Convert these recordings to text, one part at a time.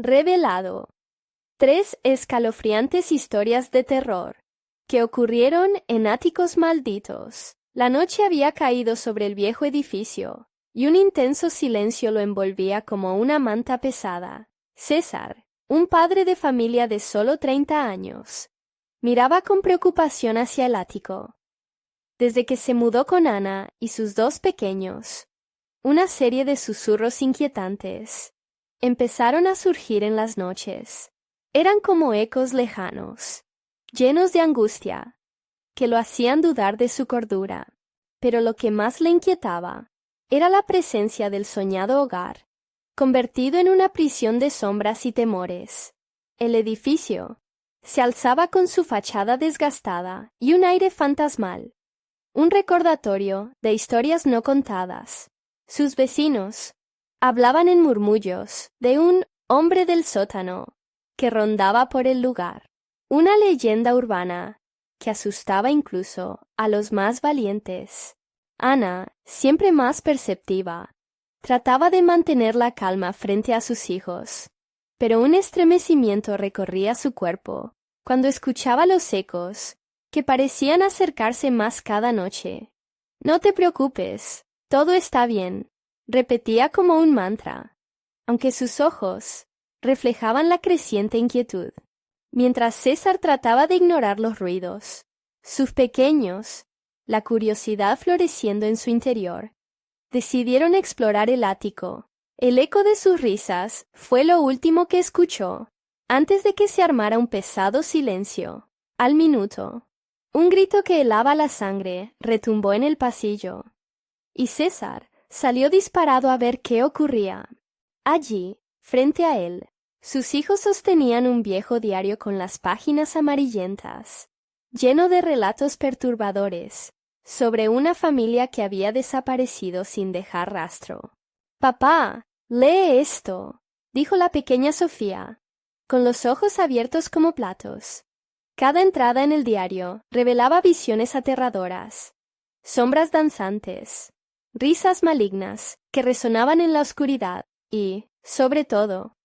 Revelado. 3 escalofriantes historias de terror que ocurrieron en áticos malditos. La noche había caído sobre el viejo edificio, y un intenso silencio lo envolvía como una manta pesada. César, un padre de familia de solo 30 años, miraba con preocupación hacia el ático. Desde que se mudó con Ana y sus 2 pequeños, una serie de susurros inquietantes empezaron a surgir en las noches. Eran como ecos lejanos, llenos de angustia, que lo hacían dudar de su cordura. Pero lo que más le inquietaba era la presencia del soñado hogar, convertido en una prisión de sombras y temores. El edificio se alzaba con su fachada desgastada y un aire fantasmal, un recordatorio de historias no contadas. Sus vecinos hablaban en murmullos de un hombre del sótano que rondaba por el lugar, una leyenda urbana que asustaba incluso a los más valientes. Ana, siempre más perceptiva, trataba de mantener la calma frente a sus hijos, pero un estremecimiento recorría su cuerpo cuando escuchaba los ecos que parecían acercarse más cada noche. «No te preocupes, todo está bien», repetía como un mantra, aunque sus ojos reflejaban la creciente inquietud. Mientras César trataba de ignorar los ruidos, sus pequeños, la curiosidad floreciendo en su interior, decidieron explorar el ático. El eco de sus risas fue lo último que escuchó, antes de que se armara un pesado silencio. Al minuto, un grito que helaba la sangre retumbó en el pasillo, y César salió disparado a ver qué ocurría. Allí, frente a él, sus hijos sostenían un viejo diario con las páginas amarillentas, lleno de relatos perturbadores, sobre una familia que había desaparecido sin dejar rastro. «Papá, lee esto», dijo la pequeña Sofía, con los ojos abiertos como platos. Cada entrada en el diario revelaba visiones aterradoras, sombras danzantes, risas malignas que resonaban en la oscuridad y, sobre todo,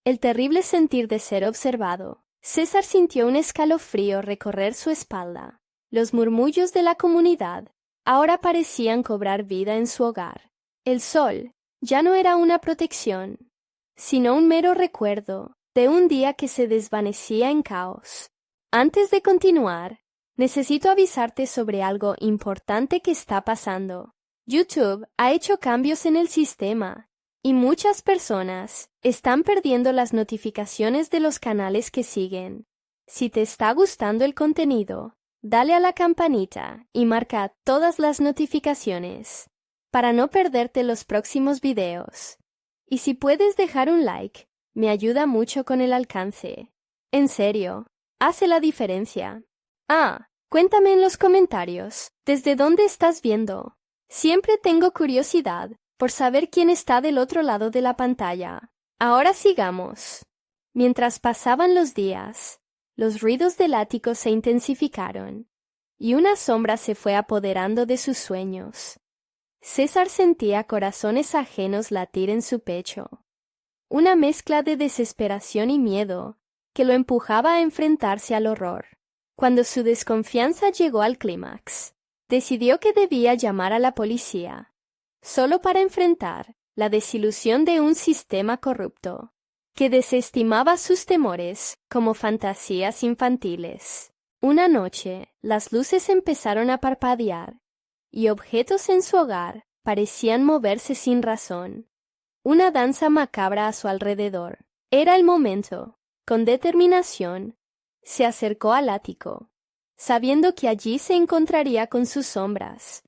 el terrible sentir de ser observado. César sintió un escalofrío recorrer su espalda. Los murmullos de la comunidad ahora parecían cobrar vida en su hogar. El sol ya no era una protección, sino un mero recuerdo de un día que se desvanecía en caos. Antes de continuar, necesito avisarte sobre algo importante que está pasando. YouTube ha hecho cambios en el sistema y muchas personas están perdiendo las notificaciones de los canales que siguen. Si te está gustando el contenido, dale a la campanita y marca todas las notificaciones para no perderte los próximos videos. Y si puedes dejar un like, me ayuda mucho con el alcance. En serio, hace la diferencia. Cuéntame en los comentarios, ¿desde dónde estás viendo? Siempre tengo curiosidad por saber quién está del otro lado de la pantalla. Ahora sigamos. Mientras pasaban los días, los ruidos del ático se intensificaron, y una sombra se fue apoderando de sus sueños. César sentía corazones ajenos latir en su pecho, una mezcla de desesperación y miedo que lo empujaba a enfrentarse al horror. Cuando su desconfianza llegó al clímax, decidió que debía llamar a la policía, solo para enfrentar la desilusión de un sistema corrupto que desestimaba sus temores como fantasías infantiles. Una noche, las luces empezaron a parpadear y objetos en su hogar parecían moverse sin razón. Una danza macabra a su alrededor. Era el momento. Con determinación, se acercó al ático, sabiendo que allí se encontraría con sus sombras,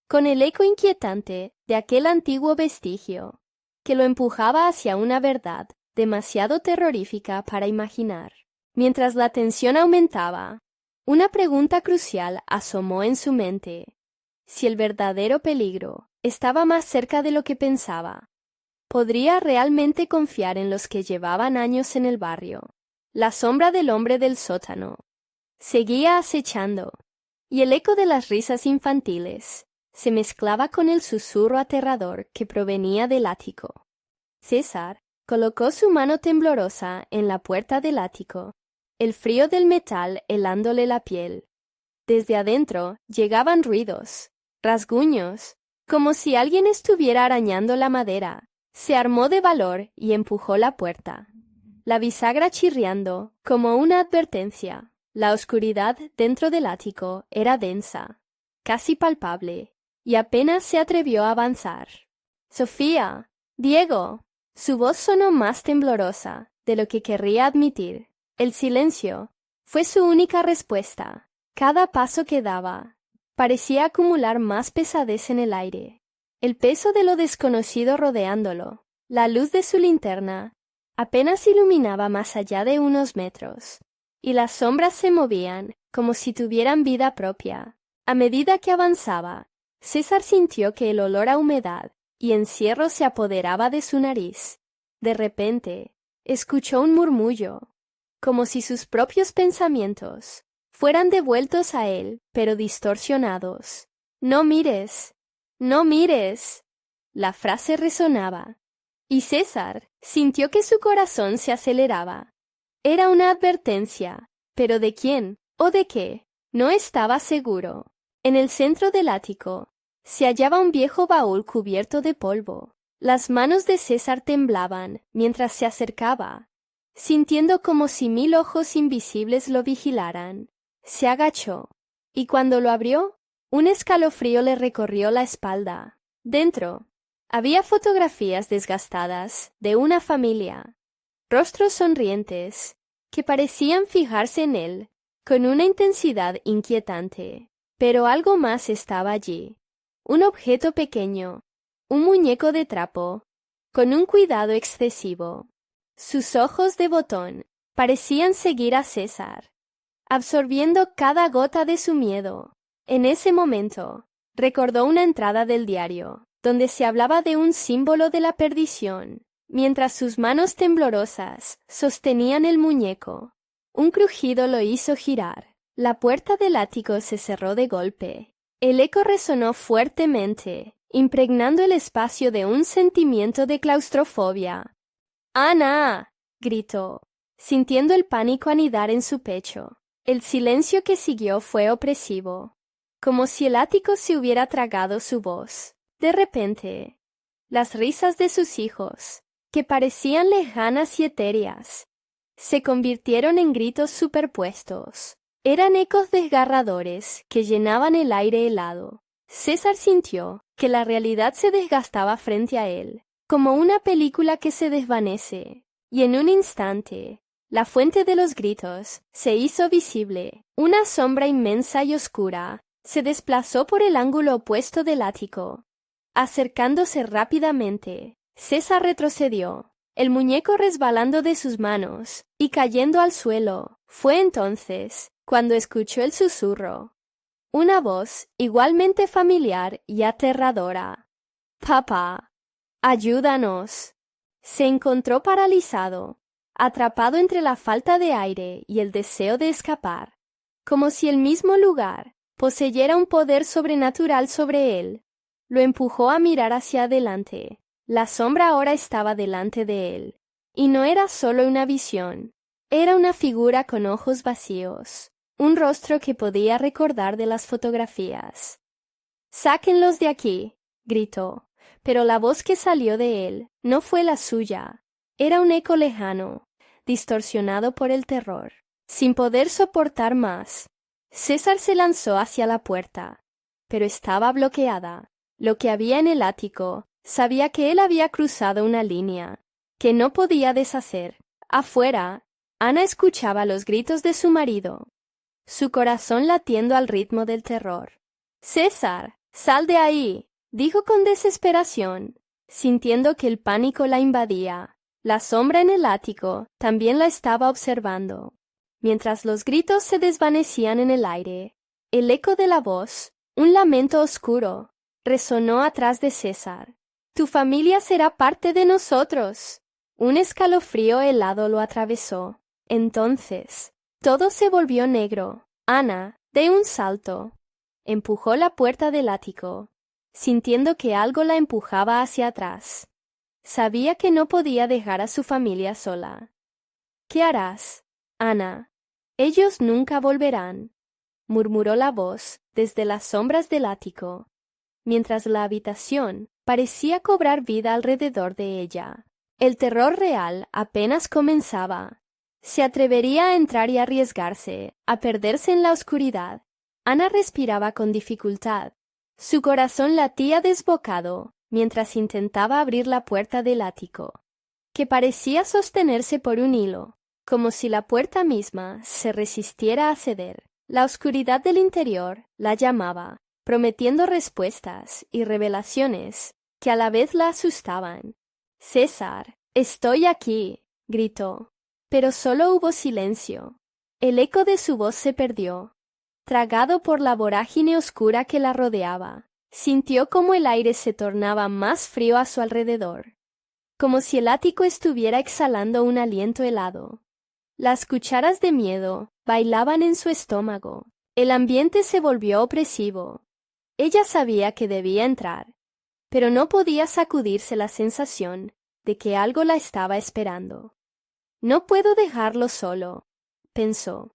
con el eco inquietante de aquel antiguo vestigio que lo empujaba hacia una verdad demasiado terrorífica para imaginar. Mientras la tensión aumentaba, una pregunta crucial asomó en su mente: si el verdadero peligro estaba más cerca de lo que pensaba. ¿Podría realmente confiar en los que llevaban años en el barrio? La sombra del hombre del sótano seguía acechando, y el eco de las risas infantiles se mezclaba con el susurro aterrador que provenía del ático. César Colocó su mano temblorosa en la puerta del ático, el frío del metal helándole la piel. Desde adentro llegaban ruidos, rasguños, como si alguien estuviera arañando la madera. Se armó de valor y empujó la puerta, la bisagra chirriando como una advertencia. La oscuridad dentro del ático era densa, casi palpable, y apenas se atrevió a avanzar. «Sofía, Diego». Su voz sonó más temblorosa de lo que querría admitir. El silencio fue su única respuesta. Cada paso que daba parecía acumular más pesadez en el aire. El peso de lo desconocido rodeándolo, la luz de su linterna, apenas iluminaba más allá de unos metros, y las sombras se movían como si tuvieran vida propia. A medida que avanzaba, César sintió que el olor a humedad y encierro se apoderaba de su nariz. De repente, escuchó un murmullo, como si sus propios pensamientos fueran devueltos a él, pero distorsionados. «No mires, no mires». La frase resonaba, y César sintió que su corazón se aceleraba. Era una advertencia, pero ¿de quién o de qué? No estaba seguro. En el centro del ático se hallaba un viejo baúl cubierto de polvo. Las manos de César temblaban mientras se acercaba, sintiendo como si 1000 ojos invisibles lo vigilaran. Se agachó, y cuando lo abrió, un escalofrío le recorrió la espalda. Dentro había fotografías desgastadas de una familia, rostros sonrientes, que parecían fijarse en él con una intensidad inquietante. Pero algo más estaba allí. Un objeto pequeño, un muñeco de trapo, con un cuidado excesivo. Sus ojos de botón parecían seguir a César, absorbiendo cada gota de su miedo. En ese momento, recordó una entrada del diario, donde se hablaba de un símbolo de la perdición, mientras sus manos temblorosas sostenían el muñeco. Un crujido lo hizo girar. La puerta del ático se cerró de golpe. El eco resonó fuertemente, impregnando el espacio de un sentimiento de claustrofobia. «¡Ana!», gritó, sintiendo el pánico anidar en su pecho. El silencio que siguió fue opresivo, como si el ático se hubiera tragado su voz. De repente, las risas de sus hijos, que parecían lejanas y etéreas, se convirtieron en gritos superpuestos. Eran ecos desgarradores que llenaban el aire helado. César sintió que la realidad se desgastaba frente a él, como una película que se desvanece, y en un instante, la fuente de los gritos se hizo visible. Una sombra inmensa y oscura se desplazó por el ángulo opuesto del ático. Acercándose rápidamente, César retrocedió, el muñeco resbalando de sus manos y cayendo al suelo. Fue entonces cuando escuchó el susurro. Una voz igualmente familiar y aterradora. «Papá, ayúdanos». Se encontró paralizado, atrapado entre la falta de aire y el deseo de escapar, como si el mismo lugar poseyera un poder sobrenatural sobre él. Lo empujó a mirar hacia adelante. La sombra ahora estaba delante de él, y no era solo una visión, era una figura con ojos vacíos, un rostro que podía recordar de las fotografías. «¡Sáquenlos de aquí!», gritó, pero la voz que salió de él no fue la suya. Era un eco lejano, distorsionado por el terror. Sin poder soportar más, César se lanzó hacia la puerta, pero estaba bloqueada. Lo que había en el ático sabía que él había cruzado una línea que no podía deshacer. Afuera, Ana escuchaba los gritos de su marido, su corazón latiendo al ritmo del terror. «César, sal de ahí», dijo con desesperación, sintiendo que el pánico la invadía. La sombra en el ático también la estaba observando. Mientras los gritos se desvanecían en el aire, el eco de la voz, un lamento oscuro, resonó atrás de César. «Tu familia será parte de nosotros». Un escalofrío helado lo atravesó. Entonces, todo se volvió negro. Ana, de un salto, empujó la puerta del ático, sintiendo que algo la empujaba hacia atrás. Sabía que no podía dejar a su familia sola. «¿Qué harás, Ana? Ellos nunca volverán», murmuró la voz desde las sombras del ático, mientras la habitación parecía cobrar vida alrededor de ella. El terror real apenas comenzaba. ¿Se atrevería a entrar y arriesgarse, a perderse en la oscuridad? Ana respiraba con dificultad. Su corazón latía desbocado mientras intentaba abrir la puerta del ático, que parecía sostenerse por un hilo, como si la puerta misma se resistiera a ceder. La oscuridad del interior la llamaba, prometiendo respuestas y revelaciones que a la vez la asustaban. «César, estoy aquí», gritó, pero solo hubo silencio. El eco de su voz se perdió, tragado por la vorágine oscura que la rodeaba. Sintió como el aire se tornaba más frío a su alrededor, como si el ático estuviera exhalando un aliento helado. Las cucharas de miedo bailaban en su estómago. El ambiente se volvió opresivo. Ella sabía que debía entrar, pero no podía sacudirse la sensación de que algo la estaba esperando. «No puedo dejarlo solo», pensó.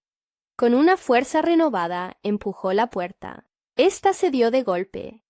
Con una fuerza renovada empujó la puerta. Esta se dio de golpe,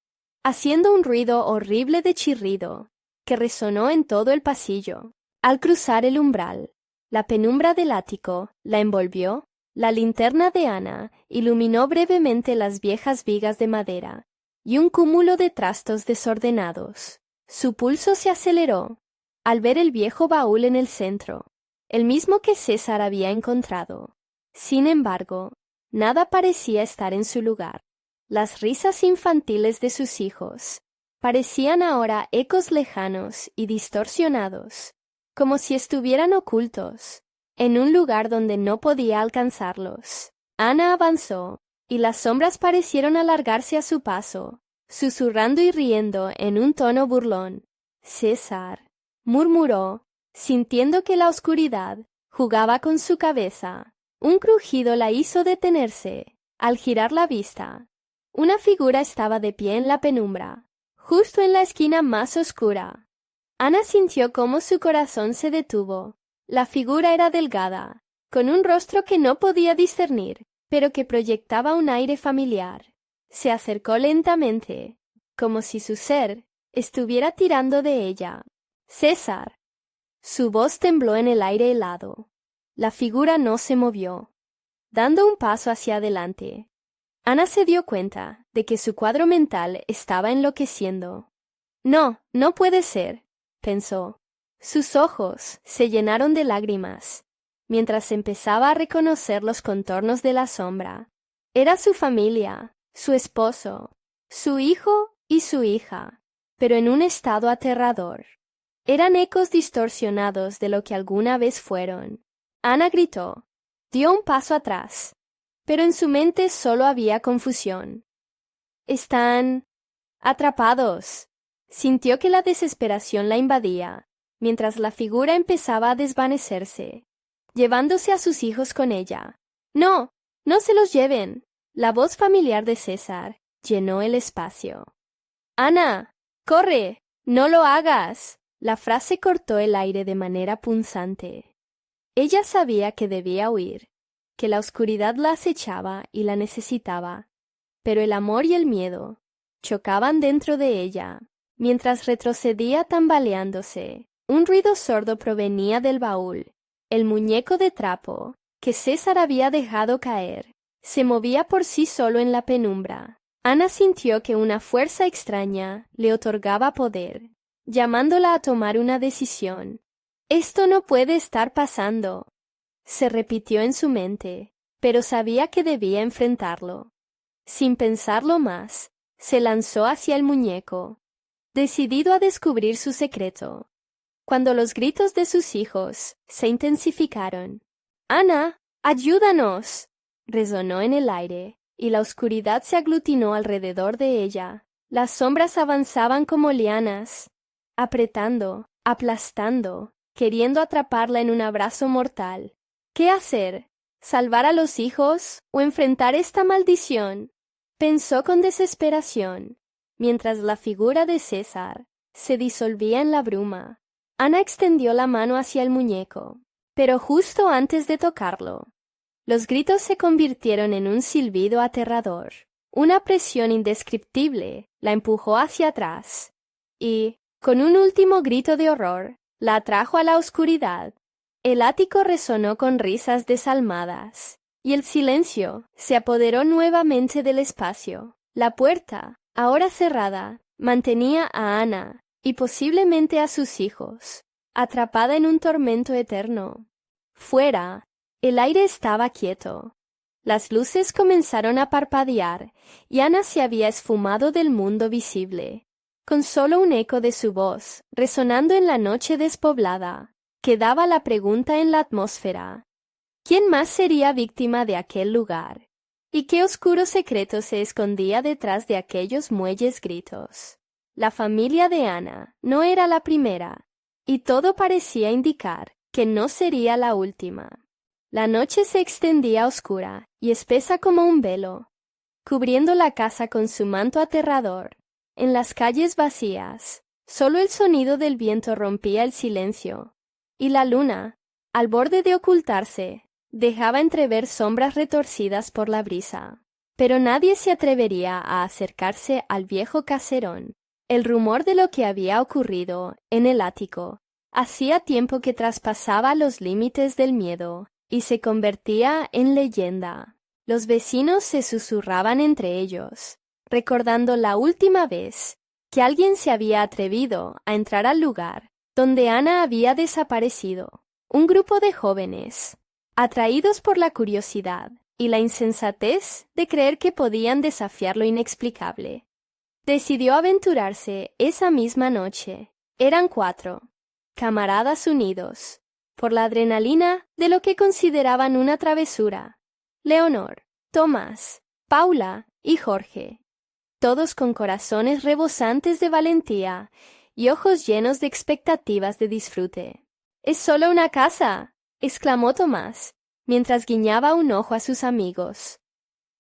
haciendo un ruido horrible de chirrido que resonó en todo el pasillo. Al cruzar el umbral, la penumbra del ático la envolvió. La linterna de Ana iluminó brevemente las viejas vigas de madera y un cúmulo de trastos desordenados. Su pulso se aceleró al ver el viejo baúl en el centro, el mismo que César había encontrado. Sin embargo, nada parecía estar en su lugar. Las risas infantiles de sus hijos parecían ahora ecos lejanos y distorsionados, como si estuvieran ocultos en un lugar donde no podía alcanzarlos. Ana avanzó, y las sombras parecieron alargarse a su paso, susurrando y riendo en un tono burlón. «César», murmuró, sintiendo que la oscuridad jugaba con su cabeza. Un crujido la hizo detenerse. Al girar la vista, una figura estaba de pie en la penumbra, justo en la esquina más oscura. Ana sintió cómo su corazón se detuvo. La figura era delgada, con un rostro que no podía discernir, pero que proyectaba un aire familiar. Se acercó lentamente, como si su ser estuviera tirando de ella. «César». Su voz tembló en el aire helado. La figura no se movió. Dando un paso hacia adelante, Ana se dio cuenta de que su cuadro mental estaba enloqueciendo. «No, no puede ser», pensó. Sus ojos se llenaron de lágrimas, mientras empezaba a reconocer los contornos de la sombra. Era su familia, su esposo, su hijo y su hija, pero en un estado aterrador. Eran ecos distorsionados de lo que alguna vez fueron. Ana gritó, dio un paso atrás, pero en su mente solo había confusión. «Están atrapados». Sintió que la desesperación la invadía, mientras la figura empezaba a desvanecerse, llevándose a sus hijos con ella. «No, no se los lleven». La voz familiar de César llenó el espacio. «Ana, corre, no lo hagas». La frase cortó el aire de manera punzante. Ella sabía que debía huir, que la oscuridad la acechaba y la necesitaba, pero el amor y el miedo chocaban dentro de ella. Mientras retrocedía tambaleándose, un ruido sordo provenía del baúl. El muñeco de trapo que César había dejado caer se movía por sí solo en la penumbra. Ana sintió que una fuerza extraña le otorgaba poder, llamándola a tomar una decisión. «Esto no puede estar pasando», se repitió en su mente, pero sabía que debía enfrentarlo. Sin pensarlo más, se lanzó hacia el muñeco, decidido a descubrir su secreto. Cuando los gritos de sus hijos se intensificaron, «¡Ana, ayúdanos!», resonó en el aire, y la oscuridad se aglutinó alrededor de ella. Las sombras avanzaban como lianas, apretando, aplastando, queriendo atraparla en un abrazo mortal. ¿Qué hacer? ¿Salvar a los hijos o enfrentar esta maldición? Pensó con desesperación, mientras la figura de César se disolvía en la bruma. Ana extendió la mano hacia el muñeco, pero justo antes de tocarlo, los gritos se convirtieron en un silbido aterrador. Una presión indescriptible la empujó hacia atrás y, con un último grito de horror, la atrajo a la oscuridad. El ático resonó con risas desalmadas, y el silencio se apoderó nuevamente del espacio. La puerta, ahora cerrada, mantenía a Ana y posiblemente a sus hijos, atrapada en un tormento eterno. Fuera, el aire estaba quieto. Las luces comenzaron a parpadear y Ana se había esfumado del mundo visible. Con solo un eco de su voz, resonando en la noche despoblada, quedaba la pregunta en la atmósfera. ¿Quién más sería víctima de aquel lugar? ¿Y qué oscuro secreto se escondía detrás de aquellos muelles gritos? La familia de Ana no era la primera, y todo parecía indicar que no sería la última. La noche se extendía oscura y espesa como un velo, cubriendo la casa con su manto aterrador. En las calles vacías, solo el sonido del viento rompía el silencio, y la luna, al borde de ocultarse, dejaba entrever sombras retorcidas por la brisa. Pero nadie se atrevería a acercarse al viejo caserón. El rumor de lo que había ocurrido en el ático hacía tiempo que traspasaba los límites del miedo y se convertía en leyenda. Los vecinos se susurraban entre ellos, recordando la última vez que alguien se había atrevido a entrar al lugar donde Ana había desaparecido. Un grupo de jóvenes, atraídos por la curiosidad y la insensatez de creer que podían desafiar lo inexplicable, decidió aventurarse esa misma noche. Eran 4, camaradas unidos por la adrenalina de lo que consideraban una travesura. Leonor, Tomás, Paula y Jorge, todos con corazones rebosantes de valentía y ojos llenos de expectativas de disfrute. «¡Es solo una casa!», exclamó Tomás, mientras guiñaba un ojo a sus amigos.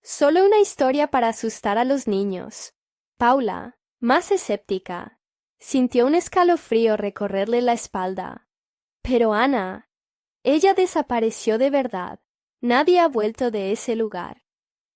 «Solo una historia para asustar a los niños». Paula, más escéptica, sintió un escalofrío recorrerle la espalda. Pero Ana, ella desapareció de verdad. Nadie ha vuelto de ese lugar.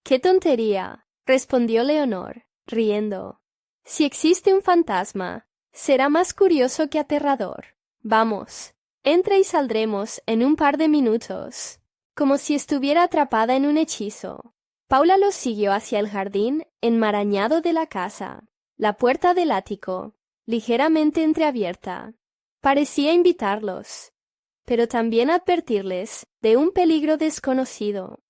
«¡Qué tontería!», respondió Leonor, riendo. «Si existe un fantasma, será más curioso que aterrador. Vamos, entra y saldremos en un par de minutos», como si estuviera atrapada en un hechizo. Paula los siguió hacia el jardín enmarañado de la casa. La puerta del ático, ligeramente entreabierta, parecía invitarlos, pero también advertirles de un peligro desconocido.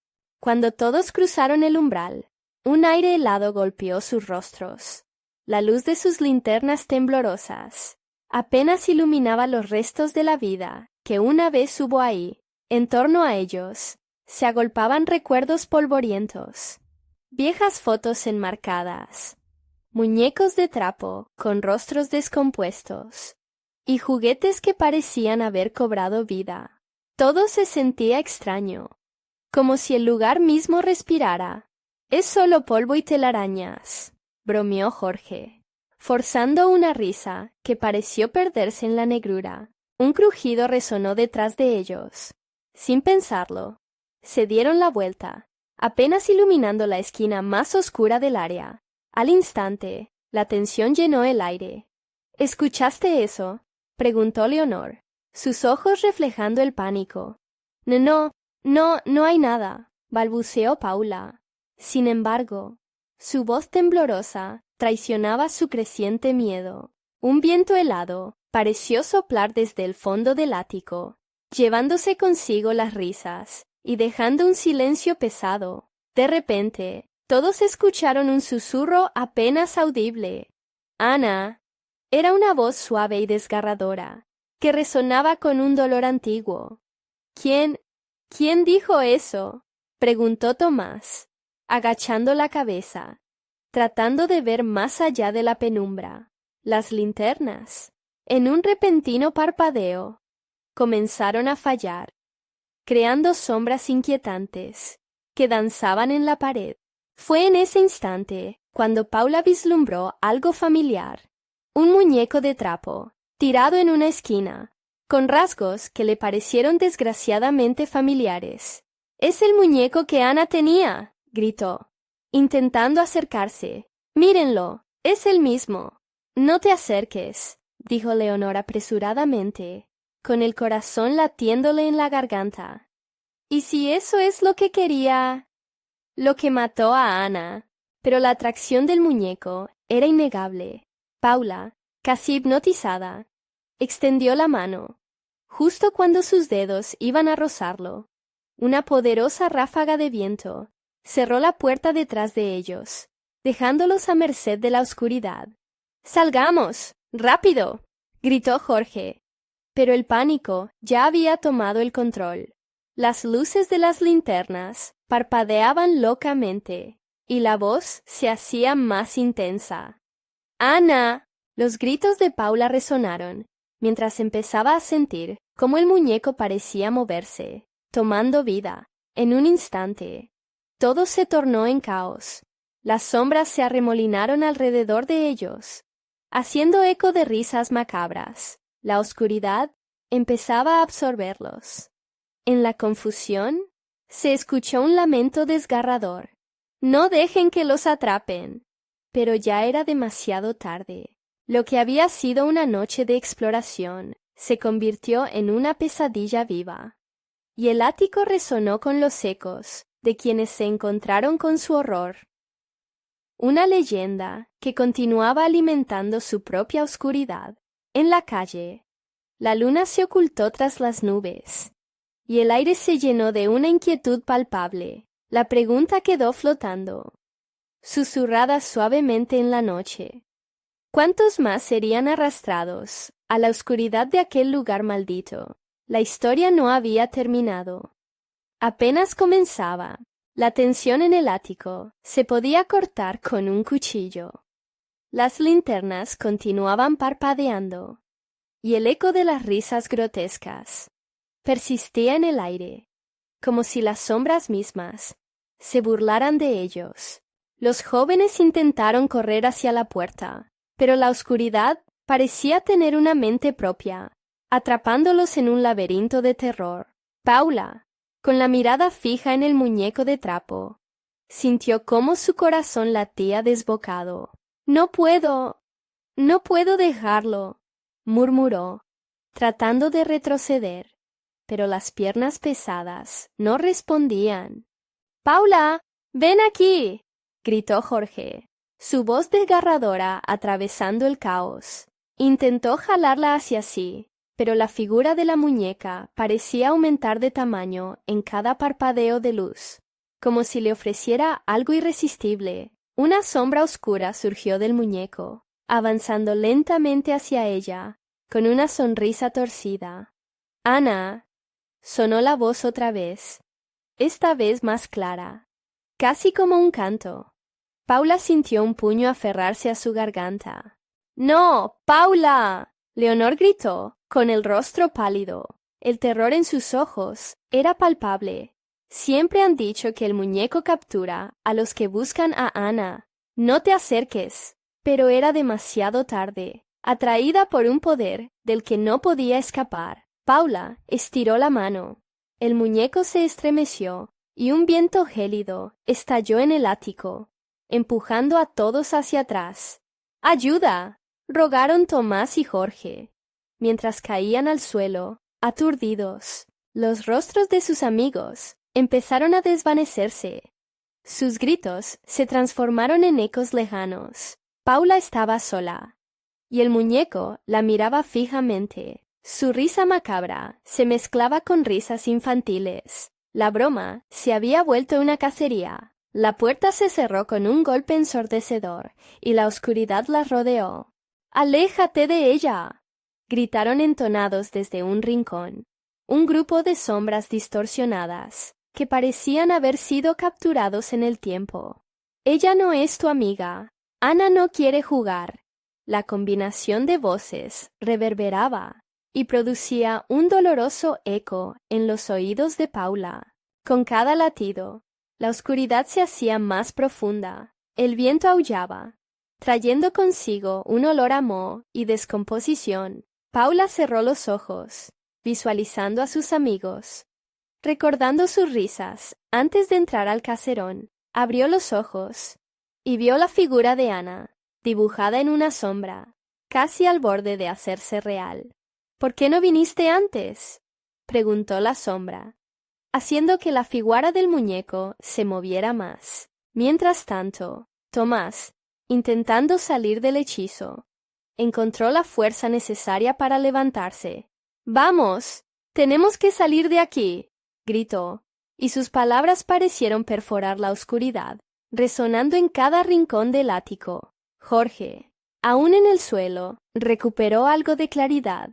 Cuando todos cruzaron el umbral, un aire helado golpeó sus rostros. La luz de sus linternas temblorosas apenas iluminaba los restos de la vida que una vez hubo ahí. En torno a ellos se agolpaban recuerdos polvorientos, viejas fotos enmarcadas, muñecos de trapo con rostros descompuestos y juguetes que parecían haber cobrado vida. Todo se sentía extraño, como si el lugar mismo respirara. «Es solo polvo y telarañas», bromeó Jorge, forzando una risa que pareció perderse en la negrura. Un crujido resonó detrás de ellos. Sin pensarlo, se dieron la vuelta, apenas iluminando la esquina más oscura del área. Al instante, la tensión llenó el aire. «¿Escuchaste eso?», preguntó Leonor, sus ojos reflejando el pánico. No hay nada», balbuceó Paula. Sin embargo, su voz temblorosa traicionaba su creciente miedo. Un viento helado pareció soplar desde el fondo del ático, llevándose consigo las risas y dejando un silencio pesado. De repente, todos escucharon un susurro apenas audible. «Ana». Era una voz suave y desgarradora, que resonaba con un dolor antiguo. ¿Quién dijo eso?», preguntó Tomás, agachando la cabeza, tratando de ver más allá de la penumbra. Las linternas, en un repentino parpadeo, comenzaron a fallar, creando sombras inquietantes que danzaban en la pared. Fue en ese instante cuando Paula vislumbró algo familiar. Un muñeco de trapo, tirado en una esquina, con rasgos que le parecieron desgraciadamente familiares. «¡Es el muñeco que Ana tenía!», gritó, intentando acercarse. «Mírenlo, es el mismo». «No te acerques», dijo Leonor apresuradamente, con el corazón latiéndole en la garganta. «¿Y si eso es lo que quería?» «Lo que mató a Ana». Pero la atracción del muñeco era innegable. Paula, casi hipnotizada, extendió la mano. Justo cuando sus dedos iban a rozarlo, una poderosa ráfaga de viento cerró la puerta detrás de ellos, dejándolos a merced de la oscuridad. «¡Salgamos! ¡Rápido!», gritó Jorge. Pero el pánico ya había tomado el control. Las luces de las linternas parpadeaban locamente y la voz se hacía más intensa. «¡Ana!». Los gritos de Paula resonaron, mientras empezaba a sentir cómo el muñeco parecía moverse, tomando vida. En un instante, todo se tornó en caos. Las sombras se arremolinaron alrededor de ellos, haciendo eco de risas macabras. La oscuridad empezaba a absorberlos. En la confusión, se escuchó un lamento desgarrador. «¡No dejen que los atrapen!». Pero ya era demasiado tarde. Lo que había sido una noche de exploración se convirtió en una pesadilla viva. Y el ático resonó con los ecos de quienes se encontraron con su horror. Una leyenda que continuaba alimentando su propia oscuridad. En la calle, la luna se ocultó tras las nubes, y el aire se llenó de una inquietud palpable. La pregunta quedó flotando, susurrada suavemente en la noche. ¿Cuántos más serían arrastrados a la oscuridad de aquel lugar maldito? La historia no había terminado. Apenas comenzaba. La tensión en el ático se podía cortar con un cuchillo. Las linternas continuaban parpadeando, y el eco de las risas grotescas persistía en el aire, como si las sombras mismas se burlaran de ellos. Los jóvenes intentaron correr hacia la puerta, pero la oscuridad parecía tener una mente propia, atrapándolos en un laberinto de terror. Paula, con la mirada fija en el muñeco de trapo, sintió cómo su corazón latía desbocado. «No puedo dejarlo», murmuró, tratando de retroceder, pero las piernas pesadas no respondían. «¡Paula! ¡Ven aquí!», gritó Jorge, su voz desgarradora atravesando el caos. Intentó jalarla hacia sí, pero la figura de la muñeca parecía aumentar de tamaño en cada parpadeo de luz, como si le ofreciera algo irresistible. Una sombra oscura surgió del muñeco, avanzando lentamente hacia ella, con una sonrisa torcida. «Ana», sonó la voz otra vez, esta vez más clara, casi como un canto. Paula sintió un puño aferrarse a su garganta. «¡No, Paula!», Leonor gritó, con el rostro pálido. El terror en sus ojos era palpable. «Siempre han dicho que el muñeco captura a los que buscan a Ana. No te acerques». Pero era demasiado tarde. Atraída por un poder del que no podía escapar, Paula estiró la mano. El muñeco se estremeció y un viento gélido estalló en el ático, empujando a todos hacia atrás. «¡Ayuda!», rogaron Tomás y Jorge, mientras caían al suelo, aturdidos. Los rostros de sus amigos empezaron a desvanecerse. Sus gritos se transformaron en ecos lejanos. Paula estaba sola, y el muñeco la miraba fijamente. Su risa macabra se mezclaba con risas infantiles. La broma se había vuelto una cacería. La puerta se cerró con un golpe ensordecedor, y la oscuridad las rodeó. «¡Aléjate de ella!», gritaron entonados desde un rincón. Un grupo de sombras distorsionadas, que parecían haber sido capturados en el tiempo. «Ella no es tu amiga. Ana no quiere jugar». La combinación de voces reverberaba y producía un doloroso eco en los oídos de Paula. Con cada latido, la oscuridad se hacía más profunda. El viento aullaba, trayendo consigo un olor a moho y descomposición. Paula cerró los ojos, visualizando a sus amigos. Recordando sus risas, antes de entrar al caserón, abrió los ojos y vio la figura de Ana, dibujada en una sombra, casi al borde de hacerse real. «¿Por qué no viniste antes?», preguntó la sombra, haciendo que la figura del muñeco se moviera más. Mientras tanto, Tomás, intentando salir del hechizo, encontró la fuerza necesaria para levantarse. «¡Vamos! ¡Tenemos que salir de aquí!», gritó, y sus palabras parecieron perforar la oscuridad, resonando en cada rincón del ático. Jorge, aún en el suelo, recuperó algo de claridad.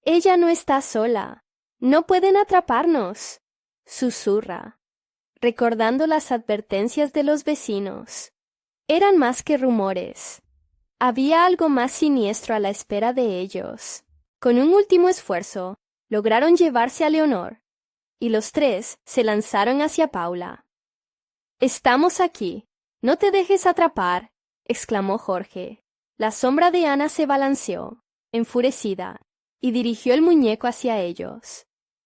«Ella no está sola. No pueden atraparnos», susurra, recordando las advertencias de los vecinos. Eran más que rumores. Había algo más siniestro a la espera de ellos. Con un último esfuerzo, lograron llevarse a Leonor, y los tres se lanzaron hacia Paula. «Estamos aquí. No te dejes atrapar», exclamó Jorge. La sombra de Ana se balanceó, enfurecida, y dirigió el muñeco hacia ellos.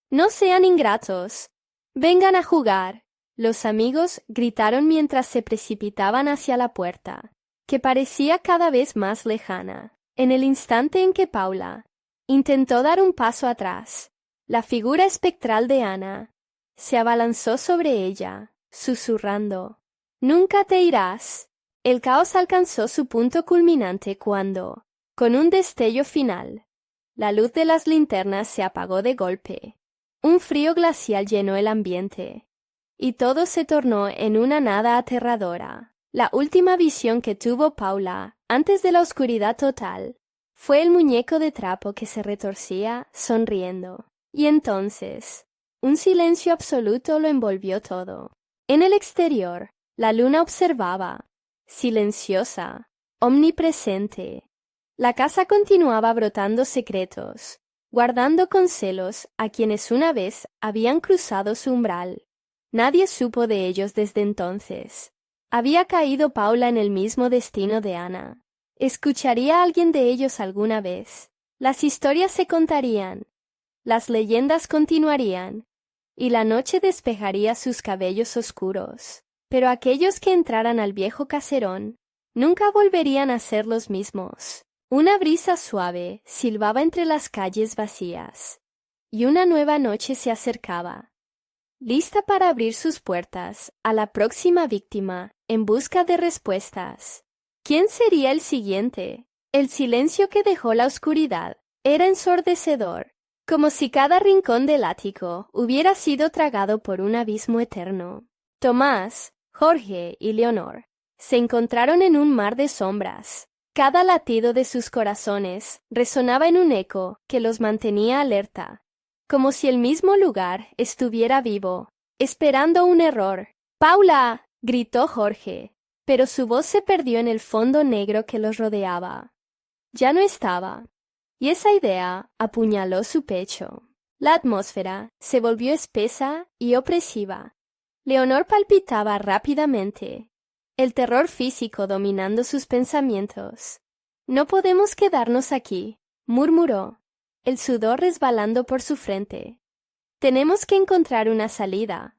«No sean ingratos. Vengan a jugar», los amigos gritaron mientras se precipitaban hacia la puerta, que parecía cada vez más lejana. En el instante en que Paula intentó dar un paso atrás, la figura espectral de Ana se abalanzó sobre ella, susurrando: «Nunca te irás». El caos alcanzó su punto culminante cuando, con un destello final, la luz de las linternas se apagó de golpe. Un frío glacial llenó el ambiente, y todo se tornó en una nada aterradora. La última visión que tuvo Paula, antes de la oscuridad total, fue el muñeco de trapo que se retorcía, sonriendo. Y entonces, un silencio absoluto lo envolvió todo. En el exterior, la luna observaba, silenciosa, omnipresente. La casa continuaba brotando secretos, guardando con celos a quienes una vez habían cruzado su umbral. Nadie supo de ellos desde entonces. ¿Había caído Paula en el mismo destino de Ana? ¿Escucharía a alguien de ellos alguna vez? Las historias se contarían, las leyendas continuarían, y la noche despejaría sus cabellos oscuros. Pero aquellos que entraran al viejo caserón nunca volverían a ser los mismos. Una brisa suave silbaba entre las calles vacías, y una nueva noche se acercaba, lista para abrir sus puertas a la próxima víctima en busca de respuestas. ¿Quién sería el siguiente? El silencio que dejó la oscuridad era ensordecedor, como si cada rincón del ático hubiera sido tragado por un abismo eterno. Tomás, Jorge y Leonor se encontraron en un mar de sombras. Cada latido de sus corazones resonaba en un eco que los mantenía alerta, como si el mismo lugar estuviera vivo, esperando un error. «¡Paula!», gritó Jorge, pero su voz se perdió en el fondo negro que los rodeaba. Ya no estaba, y esa idea apuñaló su pecho. La atmósfera se volvió espesa y opresiva. Leonor palpitaba rápidamente, el terror físico dominando sus pensamientos. «No podemos quedarnos aquí», murmuró, el sudor resbalando por su frente. «Tenemos que encontrar una salida».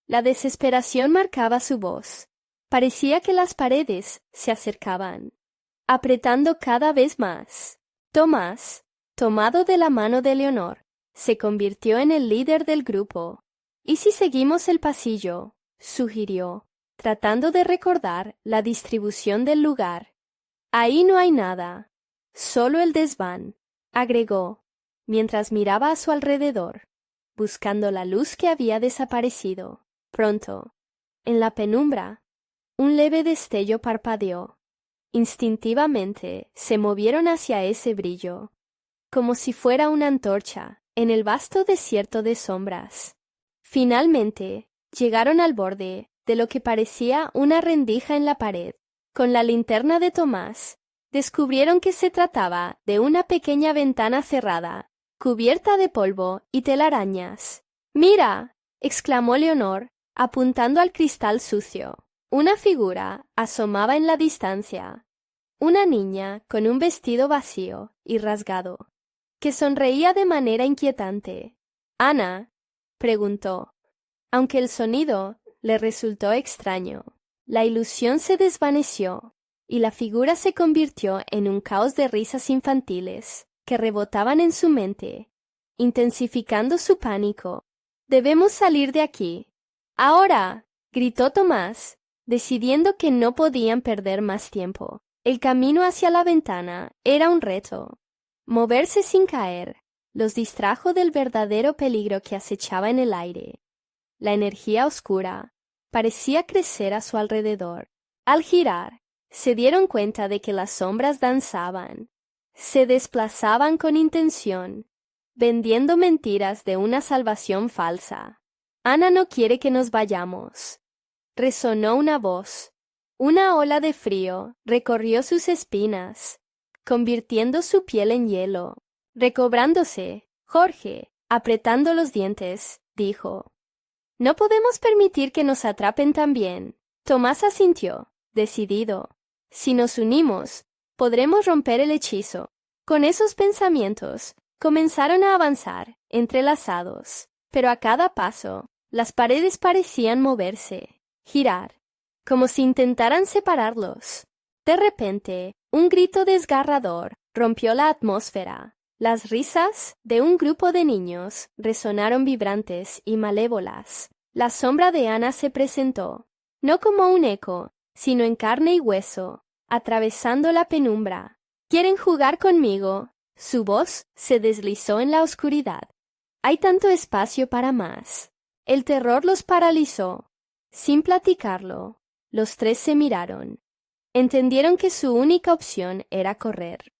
La desesperación marcaba su voz. Parecía que las paredes se acercaban, apretando cada vez más. Tomás, tomado de la mano de Leonor, se convirtió en el líder del grupo. «¿Y si seguimos el pasillo?», sugirió, tratando de recordar la distribución del lugar. «Ahí no hay nada, solo el desván», agregó, mientras miraba a su alrededor, buscando la luz que había desaparecido. Pronto, en la penumbra, un leve destello parpadeó. Instintivamente se movieron hacia ese brillo, como si fuera una antorcha en el vasto desierto de sombras. Finalmente, llegaron al borde de lo que parecía una rendija en la pared. Con la linterna de Tomás, descubrieron que se trataba de una pequeña ventana cerrada, cubierta de polvo y telarañas. «¡Mira!», exclamó Leonor, apuntando al cristal sucio. Una figura asomaba en la distancia. Una niña con un vestido vacío y rasgado. que sonreía de manera inquietante. «Ana», preguntó. Aunque el sonido le resultó extraño, la ilusión se desvaneció y la figura se convirtió en un caos de risas infantiles que rebotaban en su mente, intensificando su pánico. «Debemos salir de aquí. Ahora», gritó Tomás, decidiendo que no podían perder más tiempo. El camino hacia la ventana era un reto. Moverse sin caer los distrajo del verdadero peligro que acechaba en el aire. La energía oscura parecía crecer a su alrededor. Al girar, se dieron cuenta de que las sombras danzaban, se desplazaban con intención, vendiendo mentiras de una salvación falsa. «Ana no quiere que nos vayamos», resonó una voz. Una ola de frío recorrió sus espinas, convirtiendo su piel en hielo. Recobrándose, Jorge, apretando los dientes, dijo: «No podemos permitir que nos atrapen también». Tomás asintió, decidido. «Si nos unimos, podremos romper el hechizo». Con esos pensamientos, comenzaron a avanzar, entrelazados, pero a cada paso, las paredes parecían moverse, girar, como si intentaran separarlos. De repente, un grito desgarrador rompió la atmósfera. Las risas de un grupo de niños resonaron vibrantes y malévolas. La sombra de Ana se presentó, no como un eco, sino en carne y hueso, atravesando la penumbra. «¿Quieren jugar conmigo?». Su voz se deslizó en la oscuridad. Hay tanto espacio para más. El terror los paralizó. Sin platicarlo, los tres se miraron. Entendieron que su única opción era correr.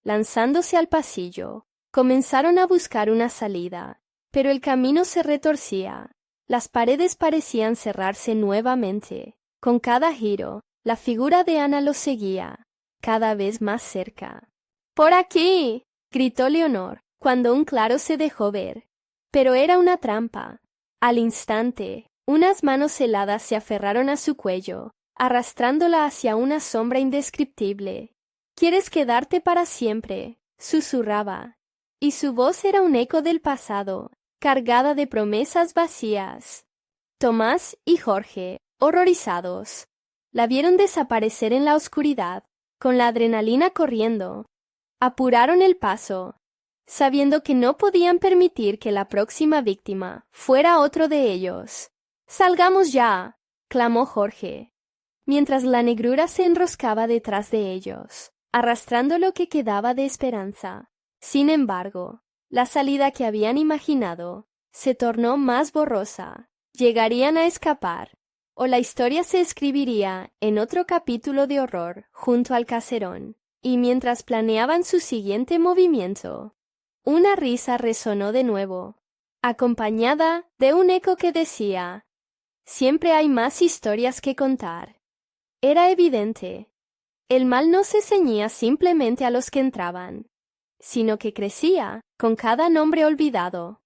Lanzándose al pasillo, comenzaron a buscar una salida, pero el camino se retorcía. Las paredes parecían cerrarse nuevamente. Con cada giro, la figura de Ana los seguía, cada vez más cerca. «¡Por aquí!», gritó Leonor, cuando un claro se dejó ver. Pero era una trampa. Al instante, unas manos heladas se aferraron a su cuello, arrastrándola hacia una sombra indescriptible. «¿Quieres quedarte para siempre?», susurraba, y su voz era un eco del pasado, cargada de promesas vacías. Tomás y Jorge, horrorizados, la vieron desaparecer en la oscuridad, con la adrenalina corriendo. Apuraron el paso, sabiendo que no podían permitir que la próxima víctima fuera otro de ellos. «¡Salgamos ya!», clamó Jorge, mientras la negrura se enroscaba detrás de ellos, arrastrando lo que quedaba de esperanza. Sin embargo, la salida que habían imaginado se tornó más borrosa. Llegarían a escapar, o la historia se escribiría en otro capítulo de horror junto al caserón. Y mientras planeaban su siguiente movimiento, una risa resonó de nuevo, acompañada de un eco que decía: «Siempre hay más historias que contar». Era evidente. El mal no se ceñía simplemente a los que entraban, sino que crecía con cada nombre olvidado.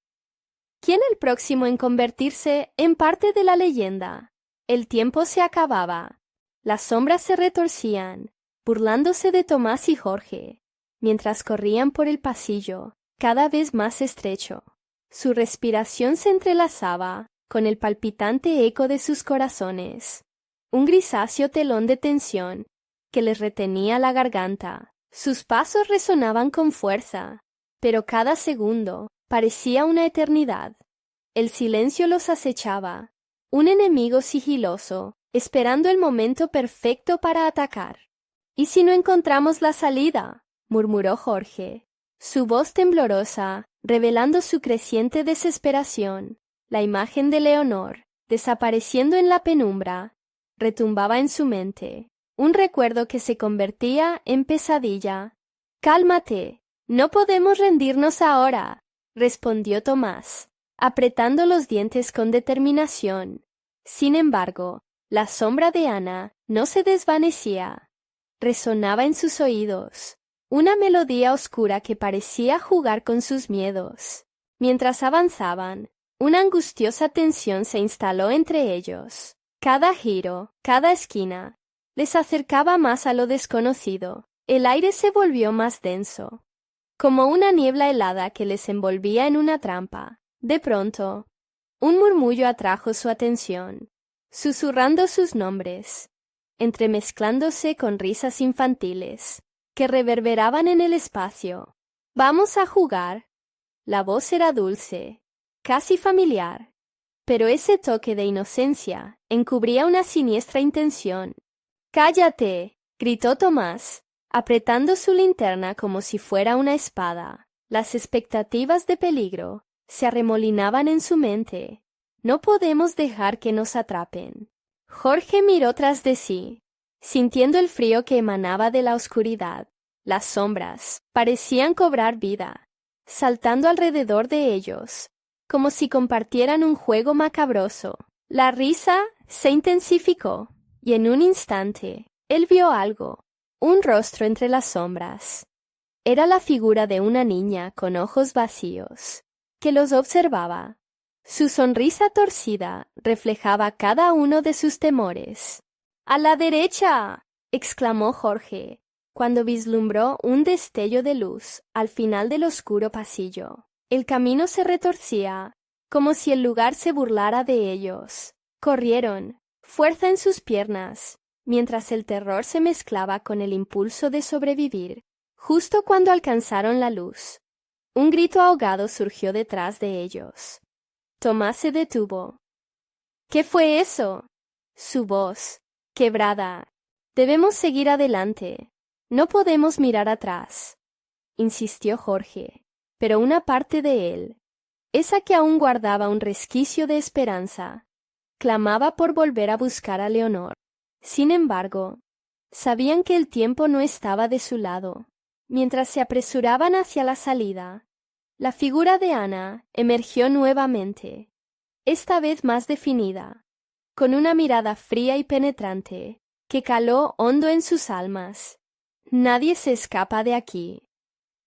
¿Quién el próximo en convertirse en parte de la leyenda? El tiempo se acababa. Las sombras se retorcían, burlándose de Tomás y Jorge, mientras corrían por el pasillo, cada vez más estrecho. Su respiración se entrelazaba con el palpitante eco de sus corazones. Un grisáceo telón de tensión que les retenía la garganta. Sus pasos resonaban con fuerza, pero cada segundo parecía una eternidad. El silencio los acechaba, un enemigo sigiloso, esperando el momento perfecto para atacar. «¿Y si no encontramos la salida?», murmuró Jorge, su voz temblorosa, revelando su creciente desesperación. La imagen de Leonor, desapareciendo en la penumbra, retumbaba en su mente, un recuerdo que se convertía en pesadilla. «Cálmate, no podemos rendirnos ahora», respondió Tomás, apretando los dientes con determinación. Sin embargo, la sombra de Ana no se desvanecía. Resonaba en sus oídos, una melodía oscura que parecía jugar con sus miedos. Mientras avanzaban, una angustiosa tensión se instaló entre ellos. Cada giro, cada esquina, les acercaba más a lo desconocido. El aire se volvió más denso. como una niebla helada que les envolvía en una trampa. De pronto, un murmullo atrajo su atención, susurrando sus nombres, entremezclándose con risas infantiles, que reverberaban en el espacio. «Vamos a jugar». La voz era dulce, casi familiar, pero ese toque de inocencia encubría una siniestra intención. «¡Cállate!», gritó Tomás, apretando su linterna como si fuera una espada. Las expectativas de peligro se arremolinaban en su mente. «No podemos dejar que nos atrapen». Jorge miró tras de sí, sintiendo el frío que emanaba de la oscuridad. Las sombras parecían cobrar vida, saltando alrededor de ellos, como si compartieran un juego macabroso. La risa se intensificó, y en un instante él vio algo, un rostro entre las sombras. Era la figura de una niña con ojos vacíos, que los observaba. Su sonrisa torcida reflejaba cada uno de sus temores. «¡A la derecha!», exclamó Jorge, cuando vislumbró un destello de luz al final del oscuro pasillo. El camino se retorcía, como si el lugar se burlara de ellos. Corrieron, fuerza en sus piernas, mientras el terror se mezclaba con el impulso de sobrevivir. Justo cuando alcanzaron la luz, un grito ahogado surgió detrás de ellos. Tomás se detuvo. «¿Qué fue eso?». Su voz, quebrada. «Debemos seguir adelante. No podemos mirar atrás», insistió Jorge, pero una parte de él, esa que aún guardaba un resquicio de esperanza, clamaba por volver a buscar a Leonor. Sin embargo, sabían que el tiempo no estaba de su lado. Mientras se apresuraban hacia la salida, la figura de Ana emergió nuevamente, esta vez más definida, con una mirada fría y penetrante que caló hondo en sus almas. «Nadie se escapa de aquí»,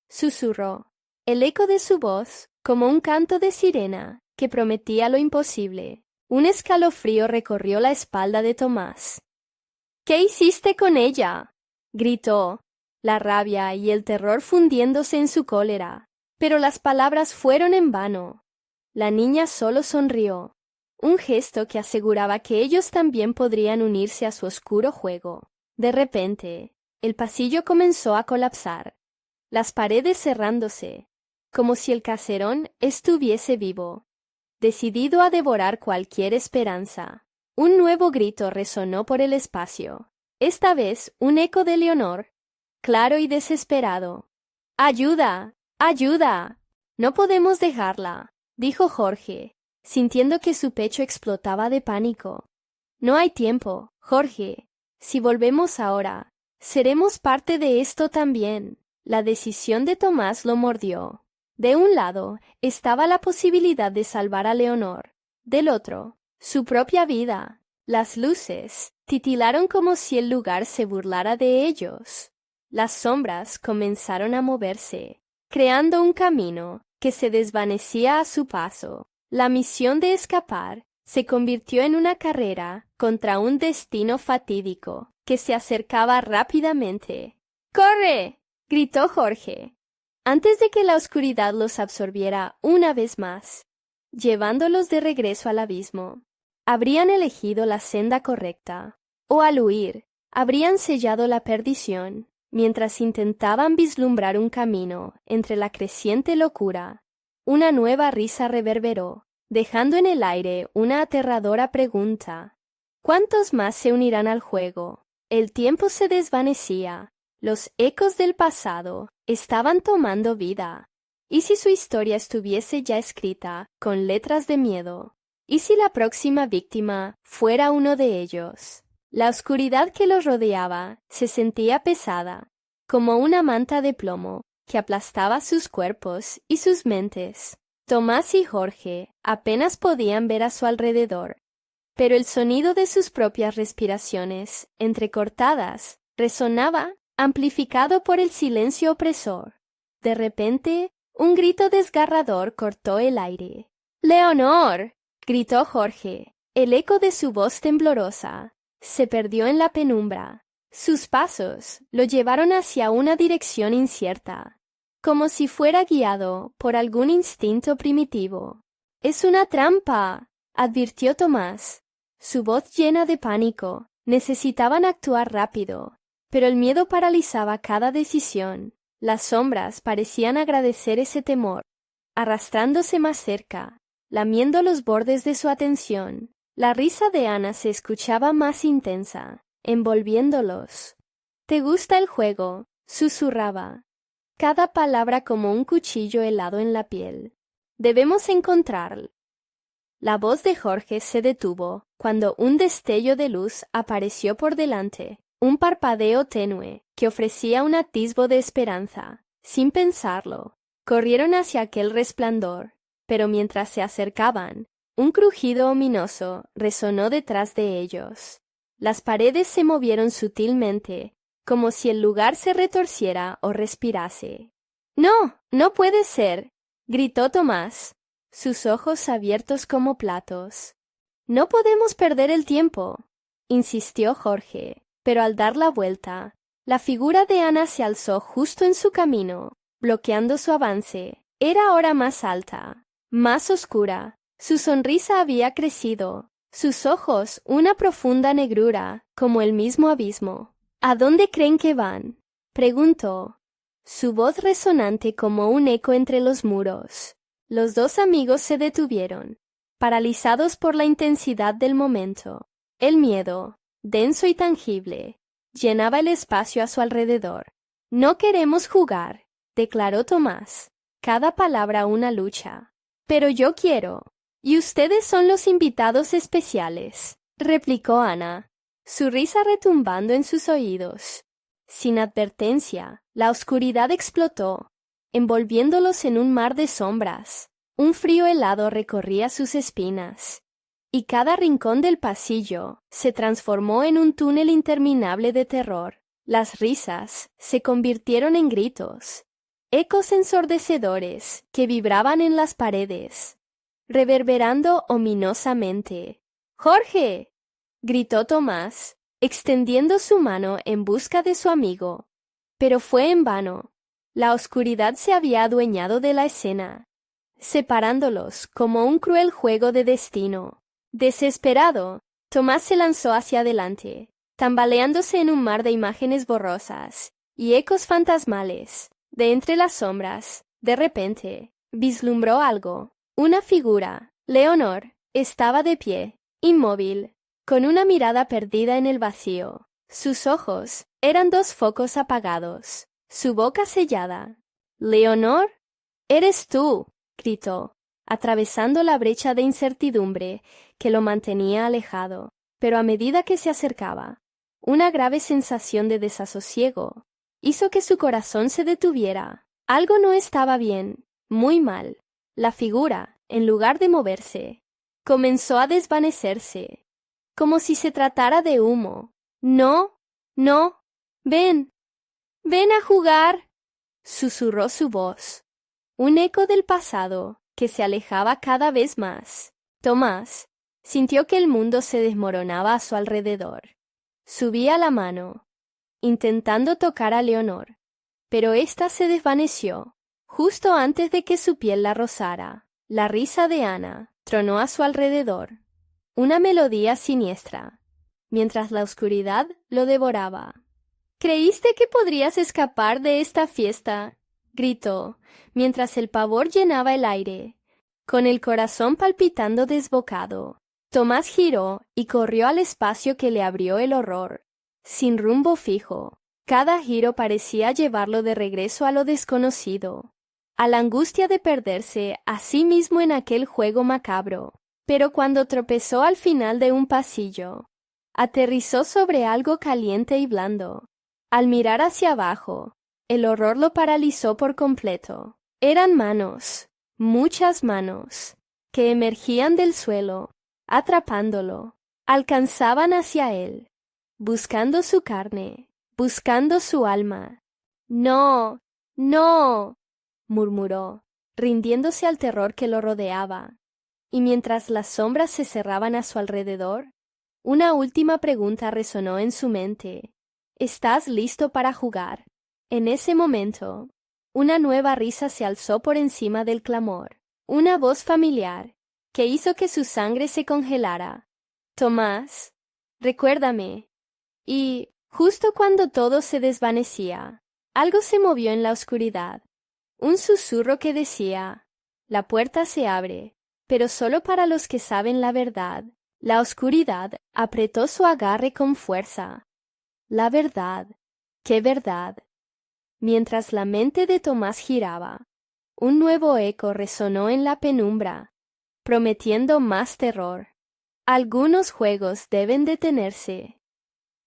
susurró, el eco de su voz como un canto de sirena que prometía lo imposible. Un escalofrío recorrió la espalda de Tomás. «¿Qué hiciste con ella?», gritó, la rabia y el terror fundiéndose en su cólera. Pero las palabras fueron en vano. La niña solo sonrió, un gesto que aseguraba que ellos también podrían unirse a su oscuro juego. De repente, el pasillo comenzó a colapsar, las paredes cerrándose, como si el caserón estuviese vivo, decidido a devorar cualquier esperanza. Un nuevo grito resonó por el espacio, esta vez un eco de Leonor, claro y desesperado. «¡Ayuda! ¡Ayuda! No podemos dejarla», dijo Jorge, sintiendo que su pecho explotaba de pánico. «No hay tiempo, Jorge. Si volvemos ahora, seremos parte de esto también». La decisión de Tomás lo mordió. De un lado estaba la posibilidad de salvar a Leonor, del otro, su propia vida. Las luces titilaron como si el lugar se burlara de ellos. Las sombras comenzaron a moverse, creando un camino que se desvanecía a su paso. La misión de escapar se convirtió en una carrera contra un destino fatídico que se acercaba rápidamente. «¡Corre!», gritó Jorge, antes de que la oscuridad los absorbiera una vez más, llevándolos de regreso al abismo. Habrían elegido la senda correcta, o al huir, habrían sellado la perdición, mientras intentaban vislumbrar un camino entre la creciente locura. Una nueva risa reverberó, dejando en el aire una aterradora pregunta. ¿Cuántos más se unirán al juego? El tiempo se desvanecía. Los ecos del pasado estaban tomando vida. ¿Y si su historia estuviese ya escrita con letras de miedo? ¿Y si la próxima víctima fuera uno de ellos? La oscuridad que los rodeaba se sentía pesada, como una manta de plomo que aplastaba sus cuerpos y sus mentes. Tomás y Jorge apenas podían ver a su alrededor, pero el sonido de sus propias respiraciones, entrecortadas, resonaba, amplificado por el silencio opresor. De repente, un grito desgarrador cortó el aire. «¡Leonor!», gritó Jorge. El eco de su voz temblorosa se perdió en la penumbra. Sus pasos lo llevaron hacia una dirección incierta, como si fuera guiado por algún instinto primitivo. «Es una trampa», advirtió Tomás, su voz llena de pánico. Necesitaban actuar rápido, pero el miedo paralizaba cada decisión. Las sombras parecían agradecer ese temor, arrastrándose más cerca, lamiendo los bordes de su atención. La risa de Ana se escuchaba más intensa, envolviéndolos. «¿Te gusta el juego?», susurraba, cada palabra como un cuchillo helado en la piel. «Debemos encontrarlo». La voz de Jorge se detuvo cuando un destello de luz apareció por delante, un parpadeo tenue que ofrecía un atisbo de esperanza. Sin pensarlo, corrieron hacia aquel resplandor, pero mientras se acercaban, un crujido ominoso resonó detrás de ellos. Las paredes se movieron sutilmente, como si el lugar se retorciera o respirase. «¡No! ¡No puede ser!», gritó Tomás, sus ojos abiertos como platos. «No podemos perder el tiempo», insistió Jorge, pero al dar la vuelta, la figura de Ana se alzó justo en su camino, bloqueando su avance. Era ahora más alta, más oscura. Su sonrisa había crecido, sus ojos una profunda negrura, como el mismo abismo. «¿A dónde creen que van?», preguntó, su voz resonante como un eco entre los muros. Los dos amigos se detuvieron, paralizados por la intensidad del momento. El miedo, denso y tangible, llenaba el espacio a su alrededor. «No queremos jugar», declaró Tomás, cada palabra una lucha. «Pero yo quiero, y ustedes son los invitados especiales», replicó Ana, su risa retumbando en sus oídos. Sin advertencia, la oscuridad explotó, envolviéndolos en un mar de sombras. Un frío helado recorría sus espinas, y cada rincón del pasillo se transformó en un túnel interminable de terror. Las risas se convirtieron en gritos, ecos ensordecedores que vibraban en las paredes, reverberando ominosamente. «¡Jorge!», gritó Tomás, extendiendo su mano en busca de su amigo. Pero fue en vano. La oscuridad se había adueñado de la escena, separándolos como un cruel juego de destino. Desesperado, Tomás se lanzó hacia adelante, tambaleándose en un mar de imágenes borrosas y ecos fantasmales. De entre las sombras, de repente, vislumbró algo. Una figura. Leonor estaba de pie, inmóvil, con una mirada perdida en el vacío. Sus ojos eran dos focos apagados, su boca sellada. «¿Leonor? Eres tú», gritó, atravesando la brecha de incertidumbre que lo mantenía alejado. Pero a medida que se acercaba, una grave sensación de desasosiego hizo que su corazón se detuviera. Algo no estaba bien, muy mal. La figura, en lugar de moverse, comenzó a desvanecerse, como si se tratara de humo. «No, no, ven, ven a jugar», susurró su voz, un eco del pasado que se alejaba cada vez más. Tomás sintió que el mundo se desmoronaba a su alrededor. Subía la mano, intentando tocar a Leonor, pero ésta se desvaneció justo antes de que su piel la rozara. La risa de Ana tronó a su alrededor, una melodía siniestra, mientras la oscuridad lo devoraba. «¿Creíste que podrías escapar de esta fiesta?», gritó, mientras el pavor llenaba el aire. Con el corazón palpitando desbocado, Tomás giró y corrió al espacio que le abrió el horror. Sin rumbo fijo, cada giro parecía llevarlo de regreso a lo desconocido, a la angustia de perderse a sí mismo en aquel juego macabro. Pero cuando tropezó al final de un pasillo, aterrizó sobre algo caliente y blando. Al mirar hacia abajo, el horror lo paralizó por completo. Eran manos, muchas manos, que emergían del suelo, atrapándolo. Alcanzaban hacia él, buscando su carne, buscando su alma. «No, no», murmuró, rindiéndose al terror que lo rodeaba. Y mientras las sombras se cerraban a su alrededor, una última pregunta resonó en su mente. «¿Estás listo para jugar?». En ese momento, una nueva risa se alzó por encima del clamor. Una voz familiar, que hizo que su sangre se congelara. Tomás, recuérdame. Y, justo cuando todo se desvanecía, algo se movió en la oscuridad. Un susurro que decía, la puerta se abre, pero solo para los que saben la verdad. La oscuridad apretó su agarre con fuerza. La verdad. ¡Qué verdad! Mientras la mente de Tomás giraba, un nuevo eco resonó en la penumbra, prometiendo más terror. Algunos juegos deben detenerse.